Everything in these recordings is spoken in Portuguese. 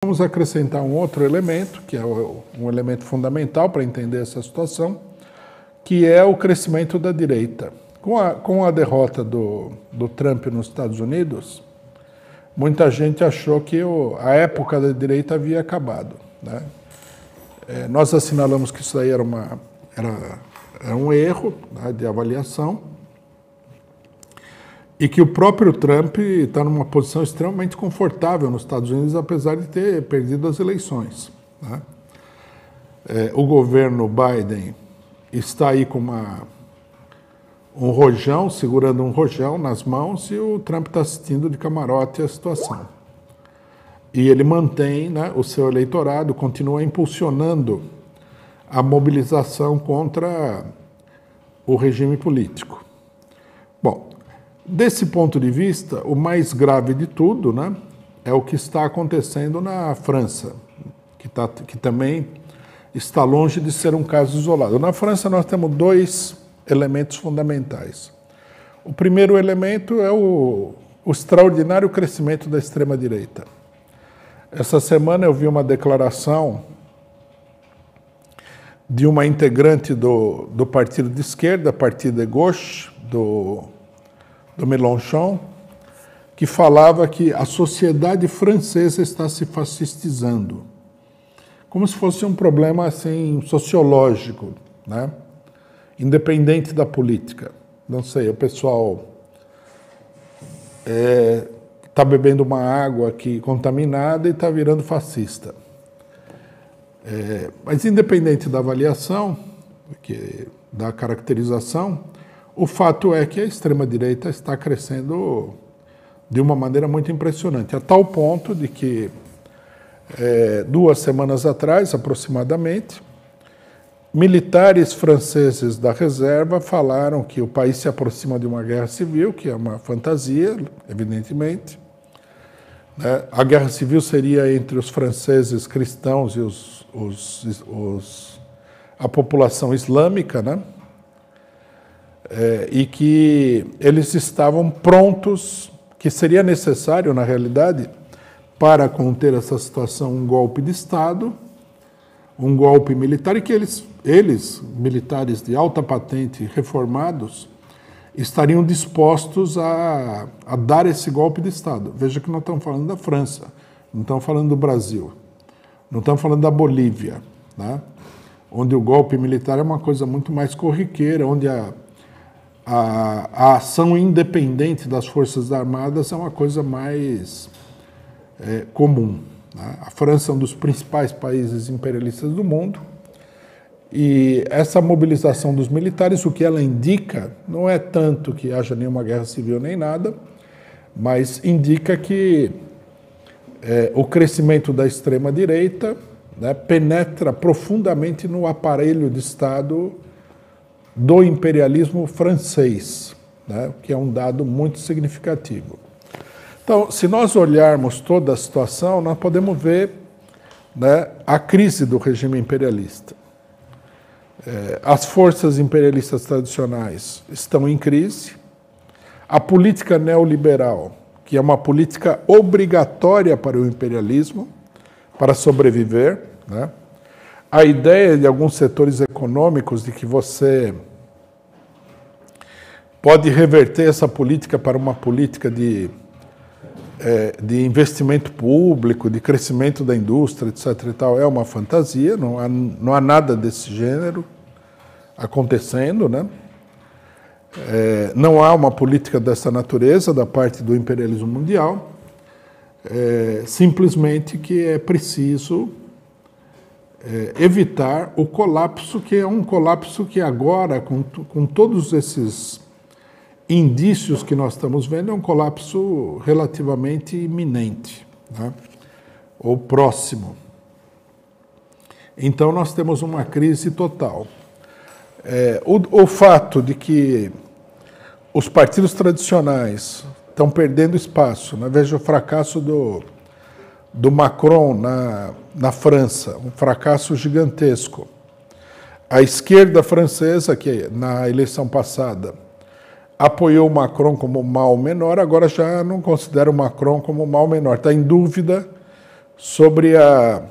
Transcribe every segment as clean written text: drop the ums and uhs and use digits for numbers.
Vamos acrescentar um outro elemento, que é um elemento fundamental para entender essa situação, que é o crescimento da direita. Com a derrota do Trump nos Estados Unidos, muita gente achou que a época da direita havia acabado, né? Nós assinalamos que isso aí era um erro, né, de avaliação, e que o próprio Trump está numa posição extremamente confortável nos Estados Unidos, apesar de ter perdido as eleições, né? O governo Biden está aí com um rojão, segurando um rojão nas mãos, e o Trump está assistindo de camarote a situação. E ele mantém, né, o seu eleitorado, continua impulsionando a mobilização contra o regime político. Bom, desse ponto de vista, o mais grave de tudo, né, é o que está acontecendo na França, que também está longe de ser um caso isolado. Na França nós temos dois elementos fundamentais. O primeiro elemento é o extraordinário crescimento da extrema-direita. Essa semana eu vi uma declaração de uma integrante do partido de esquerda, Partido de Gauche, do Mélenchon, que falava que a sociedade francesa está se fascistizando, como se fosse um problema assim sociológico, né? Independente da política. Não sei, o pessoal está bebendo uma água aqui contaminada e está virando fascista. Mas independente da avaliação, da caracterização, o fato é que a extrema-direita está crescendo de uma maneira muito impressionante, a tal ponto de que 2 semanas atrás, aproximadamente, militares franceses da reserva falaram que o país se aproxima de uma guerra civil, que é uma fantasia, evidentemente. A guerra civil seria entre os franceses cristãos e a população islâmica, né? E que eles estavam prontos, que seria necessário, na realidade, para conter essa situação, um golpe de Estado, um golpe militar, e que eles, militares de alta patente reformados, estariam dispostos a dar esse golpe de Estado. Veja que nós estamos falando da França, não estamos falando do Brasil, não estamos falando da Bolívia, né? Onde o golpe militar é uma coisa muito mais corriqueira, onde a ação independente das Forças Armadas é uma coisa mais comum, né? A França é um dos principais países imperialistas do mundo, e essa mobilização dos militares, o que ela indica, não é tanto que haja nenhuma guerra civil nem nada, mas indica que o crescimento da extrema-direita, né, penetra profundamente no aparelho de Estado do imperialismo francês, né, que é um dado muito significativo. Então, se nós olharmos toda a situação, nós podemos ver, né, a crise do regime imperialista. As forças imperialistas tradicionais estão em crise. A política neoliberal, que é uma política obrigatória para o imperialismo, para sobreviver, né? A ideia de alguns setores econômicos de que você pode reverter essa política para uma política de investimento público, de crescimento da indústria, etc. e tal, é uma fantasia, não há nada desse gênero acontecendo, né? Não há uma política dessa natureza da parte do imperialismo mundial, simplesmente que é preciso evitar o colapso, que é um colapso que agora, com todos esses indícios que nós estamos vendo, é um colapso relativamente iminente, né? Ou próximo. Então nós temos uma crise total. O fato de que os partidos tradicionais estão perdendo espaço, né? Veja o fracasso do Macron na França, um fracasso gigantesco. A esquerda francesa, que na eleição passada apoiou o Macron como mal menor, agora já não considera o Macron como mal menor. Está em dúvida sobre a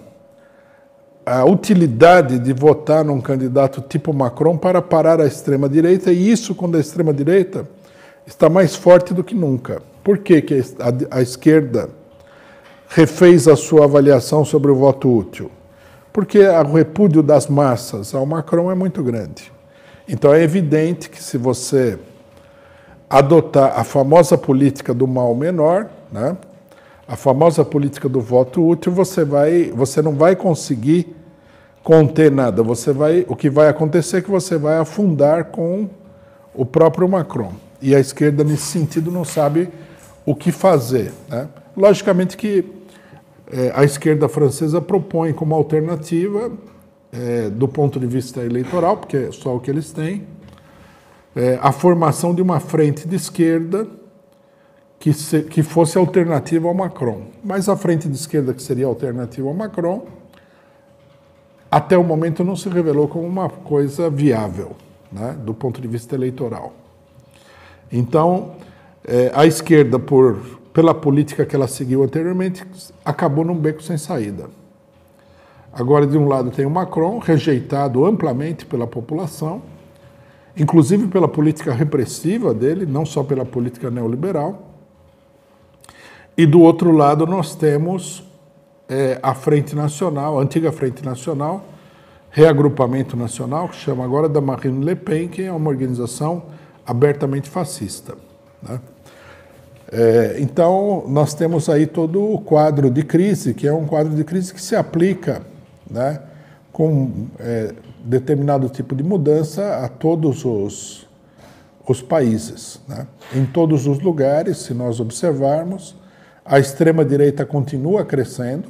utilidade de votar num candidato tipo Macron para parar a extrema-direita, e isso quando a extrema-direita está mais forte do que nunca. Por que a esquerda refez a sua avaliação sobre o voto útil? Porque o repúdio das massas ao Macron é muito grande. Então é evidente que se você adotar a famosa política do mal menor, né, a famosa política do voto útil, você não vai conseguir conter nada. O que vai acontecer é que você vai afundar com o próprio Macron. E a esquerda, nesse sentido, não sabe o que fazer, né? Logicamente que a esquerda francesa propõe como alternativa, do ponto de vista eleitoral, porque é só o que eles têm, a formação de uma frente de esquerda que fosse alternativa ao Macron. Mas a frente de esquerda que seria alternativa ao Macron, até o momento não se revelou como uma coisa viável, né, do ponto de vista eleitoral. Então, a esquerda, pela política que ela seguiu anteriormente, acabou num beco sem saída. Agora, de um lado, tem o Macron, rejeitado amplamente pela população, inclusive pela política repressiva dele, não só pela política neoliberal. E do outro lado nós temos a Frente Nacional, a antiga Frente Nacional, Reagrupamento Nacional, que chama agora da Marine Le Pen, que é uma organização abertamente fascista, né? Então nós temos aí todo o quadro de crise, que é um quadro de crise que se aplica, né, com determinado tipo de mudança a todos os países, né? Em todos os lugares, se nós observarmos, a extrema-direita continua crescendo,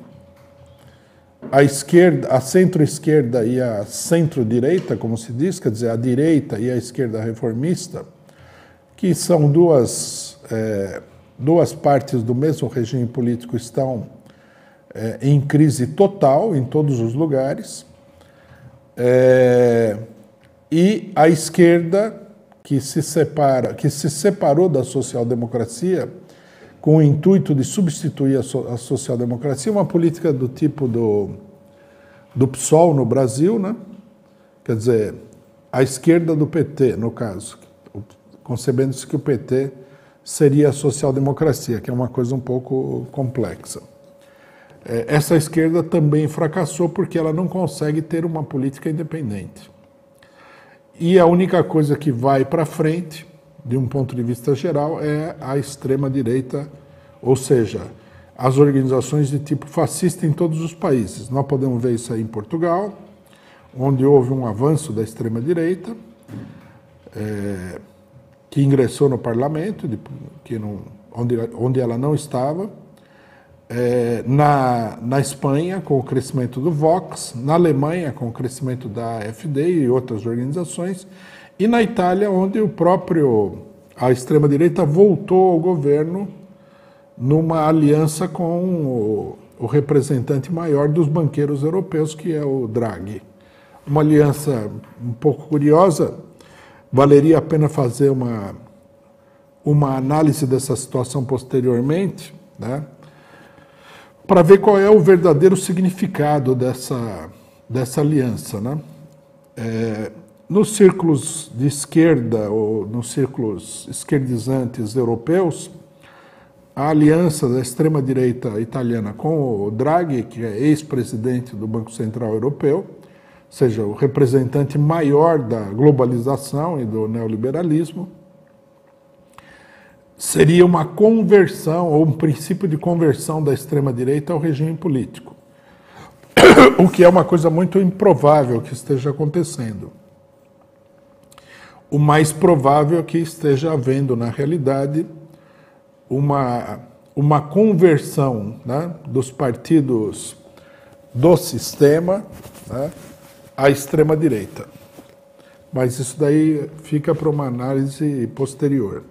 a esquerda, a centro-esquerda e a centro-direita, como se diz, quer dizer, a direita e a esquerda reformista, que são duas partes do mesmo regime político, estão em crise total em todos os lugares, e a esquerda, que se separou da social-democracia, com o intuito de substituir a social-democracia, uma política do tipo do PSOL no Brasil, né? Quer dizer, a esquerda do PT, no caso, concebendo-se que o PT seria a social-democracia, que é uma coisa um pouco complexa. Essa esquerda também fracassou porque ela não consegue ter uma política independente. E a única coisa que vai para frente, de um ponto de vista geral, é a extrema-direita, ou seja, as organizações de tipo fascista em todos os países. Nós podemos ver isso aí em Portugal, onde houve um avanço da extrema-direita, que ingressou no parlamento, onde ela não estava, na Espanha, com o crescimento do Vox, na Alemanha, com o crescimento da AfD e outras organizações, e na Itália, onde a extrema-direita voltou ao governo numa aliança com o representante maior dos banqueiros europeus, que é o Draghi. Uma aliança um pouco curiosa, valeria a pena fazer uma análise dessa situação posteriormente, né, para ver qual é o verdadeiro significado dessa aliança, né? Nos círculos de esquerda, ou nos círculos esquerdizantes europeus, a aliança da extrema-direita italiana com o Draghi, que é ex-presidente do Banco Central Europeu, ou seja, o representante maior da globalização e do neoliberalismo, seria uma conversão, ou um princípio de conversão da extrema-direita ao regime político, o que é uma coisa muito improvável que esteja acontecendo. O mais provável é que esteja havendo, na realidade, uma conversão, né, dos partidos do sistema, né, à extrema-direita. Mas isso daí fica para uma análise posterior.